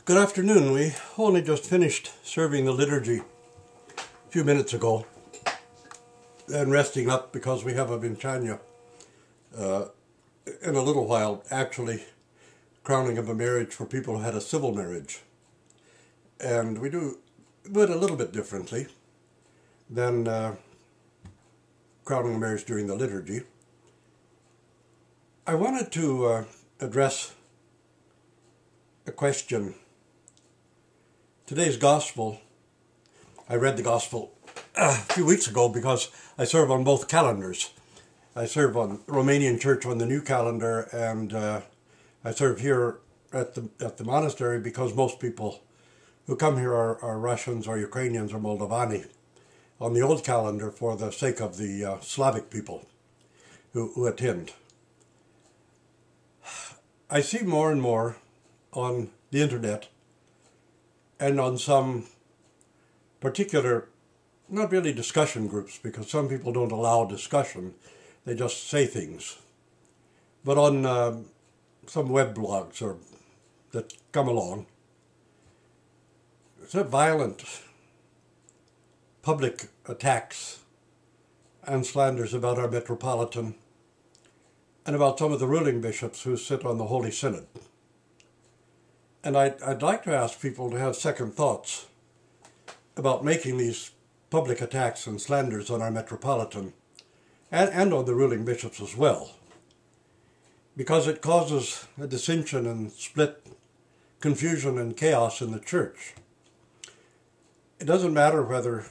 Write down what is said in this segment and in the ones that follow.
Good afternoon. We only just finished serving the liturgy a few minutes ago and resting up because we have a Vinchanya in a little while, actually crowning of a marriage for people who had a civil marriage. And we do it a little bit differently than crowning a marriage during the liturgy. I wanted to address a question. Today's gospel, I read the gospel a few weeks ago because I serve on both calendars. I serve on the Romanian church on the new calendar, and I serve here at the monastery because most people who come here are Russians or Ukrainians or Moldavani on the old calendar for the sake of the Slavic people who attend. I see more and more on the internet and on some particular, not really discussion groups, because some people don't allow discussion, they just say things. But on some web blogs that come along, some violent public attacks and slanders about our Metropolitan and about some of the ruling bishops who sit on the Holy Synod. And I'd like to ask people to have second thoughts about making these public attacks and slanders on our Metropolitan and on the ruling bishops as well, because it causes a dissension and split, confusion and chaos in the church. It doesn't matter whether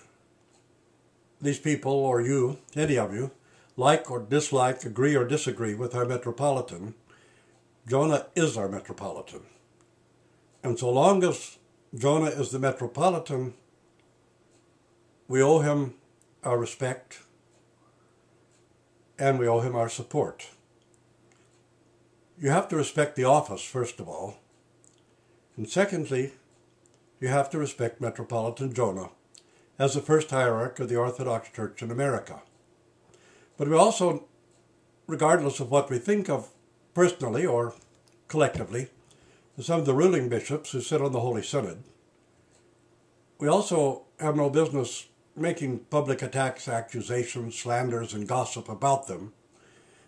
these people or you, any of you, like or dislike, agree or disagree with our Metropolitan. Jonah is our Metropolitan. And so long as Jonah is the Metropolitan, we owe him our respect and we owe him our support. You have to respect the office, first of all. And secondly, you have to respect Metropolitan Jonah as the first hierarch of the Orthodox Church in America. But we also, regardless of what we think of personally or collectively, some of the ruling bishops who sit on the Holy Synod, we also have no business making public attacks, accusations, slanders, and gossip about them,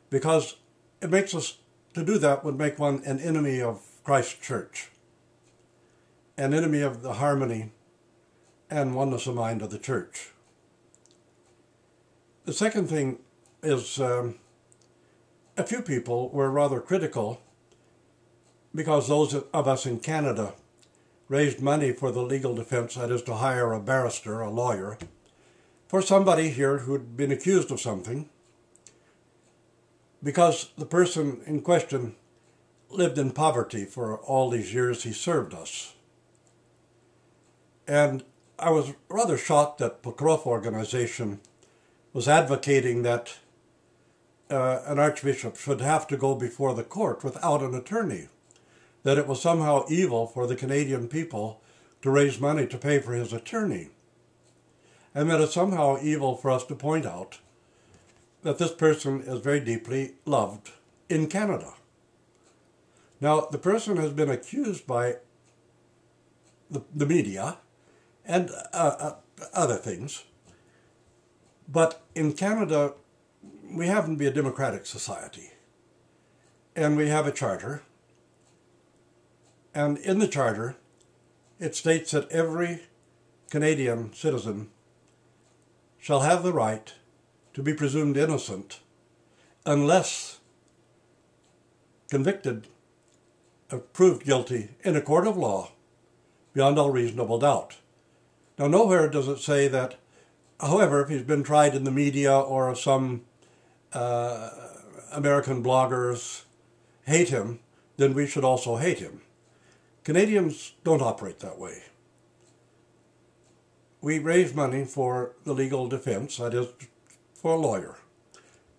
because it makes us, to do that would make one an enemy of Christ's church, an enemy of the harmony and oneness of mind of the church. The second thing is a few people were rather critical because those of us in Canada raised money for the legal defense, that is to hire a barrister, a lawyer, for somebody here who had been accused of something, because the person in question lived in poverty for all these years he served us. And I was rather shocked that Pokrov organization was advocating that an archbishop should have to go before the court without an attorney, that it was somehow evil for the Canadian people to raise money to pay for his attorney, and that it's somehow evil for us to point out that this person is very deeply loved in Canada. Now, the person has been accused by the media and other things, but in Canada, we happen to be a democratic society, and we have a charter. And in the charter, it states that every Canadian citizen shall have the right to be presumed innocent unless convicted or proved guilty in a court of law beyond all reasonable doubt. Now, nowhere does it say that, however, if he's been tried in the media or some American bloggers hate him, then we should also hate him. Canadians don't operate that way. We raise money for the legal defense, that is, for a lawyer,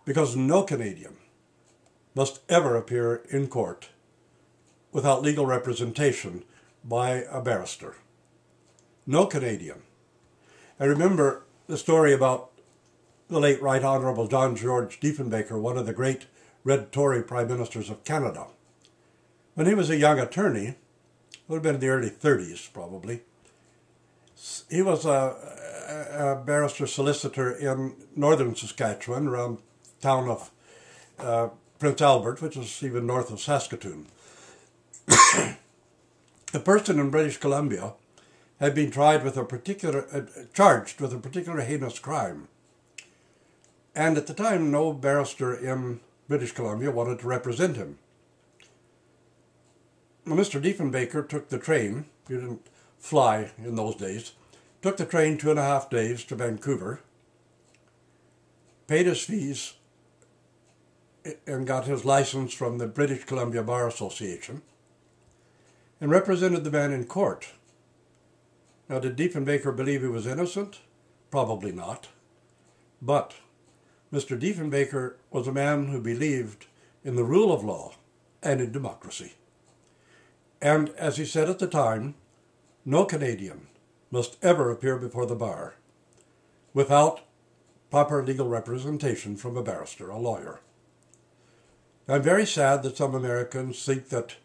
because no Canadian must ever appear in court without legal representation by a barrister. No Canadian. I remember the story about the late Right Honourable John George Diefenbaker, one of the great Red Tory Prime Ministers of Canada. When he was a young attorney, would have been in the early 30s probably. He was a barrister solicitor in northern Saskatchewan, around the town of Prince Albert, which is even north of Saskatoon. A person in British Columbia had been charged with a particular heinous crime. And at the time, no barrister in British Columbia wanted to represent him. Well, Mr. Diefenbaker took the train. You didn't fly in those days. Took the train 2.5 days to Vancouver, paid his fees, and got his license from the British Columbia Bar Association, and represented the man in court. Now, did Diefenbaker believe he was innocent? Probably not. But Mr. Diefenbaker was a man who believed in the rule of law and in democracy. And as he said at the time, no Canadian must ever appear before the bar without proper legal representation from a barrister, a lawyer. I'm very sad that some Americans think that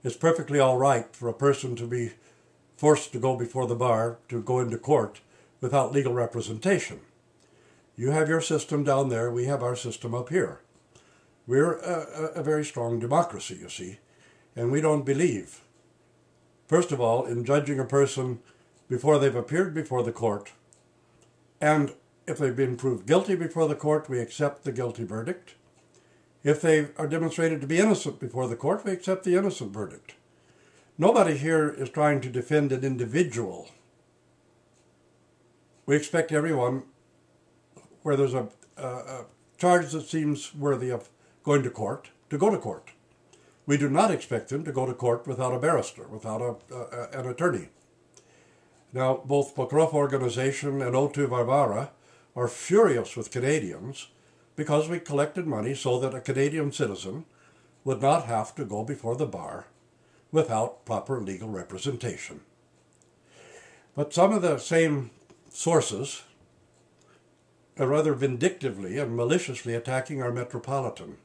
it's perfectly all right for a person to be forced to go before the bar, to go into court, without legal representation. You have your system down there, we have our system up here. We're a very strong democracy, you see, and we don't believe, first of all, in judging a person before they've appeared before the court, and if they've been proved guilty before the court, we accept the guilty verdict. If they are demonstrated to be innocent before the court, we accept the innocent verdict. Nobody here is trying to defend an individual. We expect everyone, where there's a charge that seems worthy of going to court, to go to court. We do not expect them to go to court without a barrister, without an attorney. Now, both Pokrof Organization and O2 Varvara are furious with Canadians because we collected money so that a Canadian citizen would not have to go before the bar without proper legal representation. But some of the same sources are rather vindictively and maliciously attacking our Metropolitan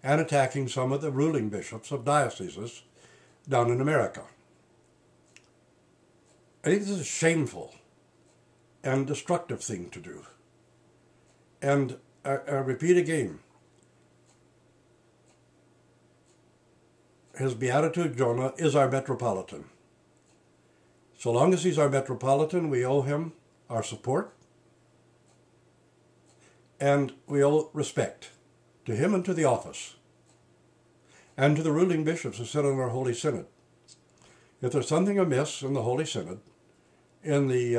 and attacking some of the ruling bishops of dioceses down in America. I think this is a shameful and destructive thing to do. And I repeat again, His Beatitude Jonah is our Metropolitan. So long as he's our Metropolitan, we owe him our support, and we owe respect to him and to the office, and to the ruling bishops who sit on our Holy Synod. If there's something amiss in the Holy Synod, in the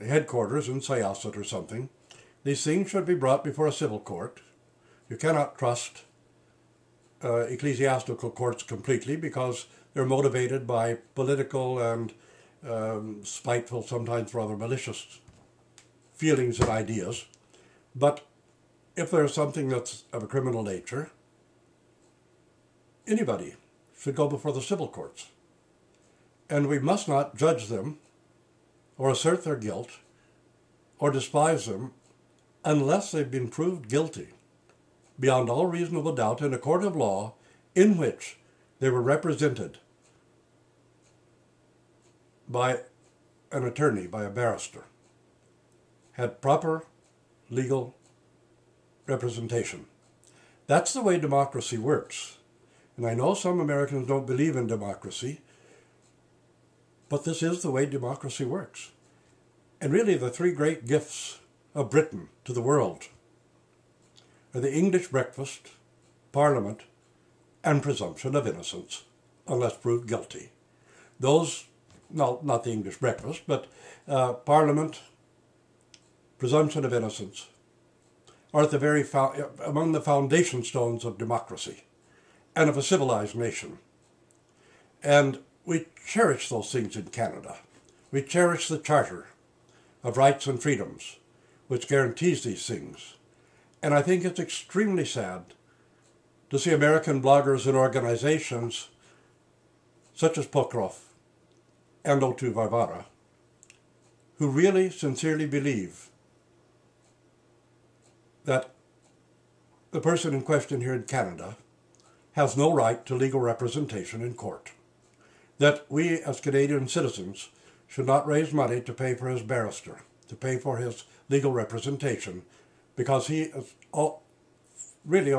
headquarters in Syosset or something, these things should be brought before a civil court. You cannot trust ecclesiastical courts completely because they're motivated by political and spiteful, sometimes rather malicious feelings and ideas. But if there's something that's of a criminal nature, anybody should go before the civil courts. And we must not judge them or assert their guilt or despise them unless they've been proved guilty beyond all reasonable doubt in a court of law in which they were represented by an attorney, by a barrister, had proper legal representation. That's the way democracy works. And I know some Americans don't believe in democracy, but this is the way democracy works. And really the three great gifts of Britain to the world are the English breakfast, Parliament, and presumption of innocence, unless proved guilty. Those, no, not the English breakfast, but Parliament, presumption of innocence, are at the very among the foundation stones of democracy and of a civilized nation. And we cherish those things in Canada. We cherish the Charter of Rights and Freedoms, which guarantees these things. And I think it's extremely sad to see American bloggers and organizations such as Pokrof and O2 Varvara, who really sincerely believe that the person in question here in Canada has no right to legal representation in court. that we as Canadian citizens should not raise money to pay for his barrister, to pay for his legal representation, because he is really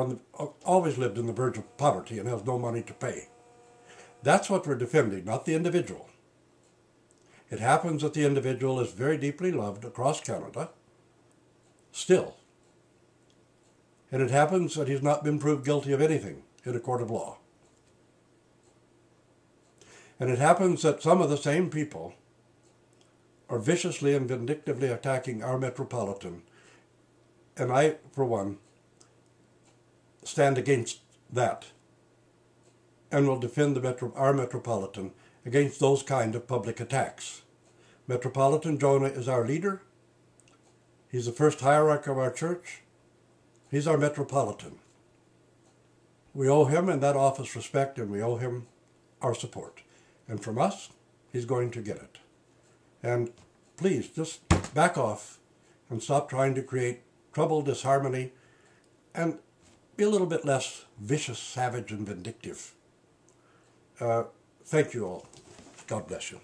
always lived on the verge of poverty and has no money to pay. That's what we're defending, not the individual. It happens that the individual is very deeply loved across Canada, still. And it happens that he's not been proved guilty of anything in a court of law. And it happens that some of the same people are viciously and vindictively attacking our Metropolitan. And I, for one, stand against that and will defend our Metropolitan against those kind of public attacks. Metropolitan Jonah is our leader. He's the first hierarch of our church. He's our Metropolitan. We owe him in that office respect, and we owe him our support. And from us, he's going to get it. And please, just back off and stop trying to create trouble, disharmony, and be a little bit less vicious, savage, and vindictive. Thank you all. God bless you.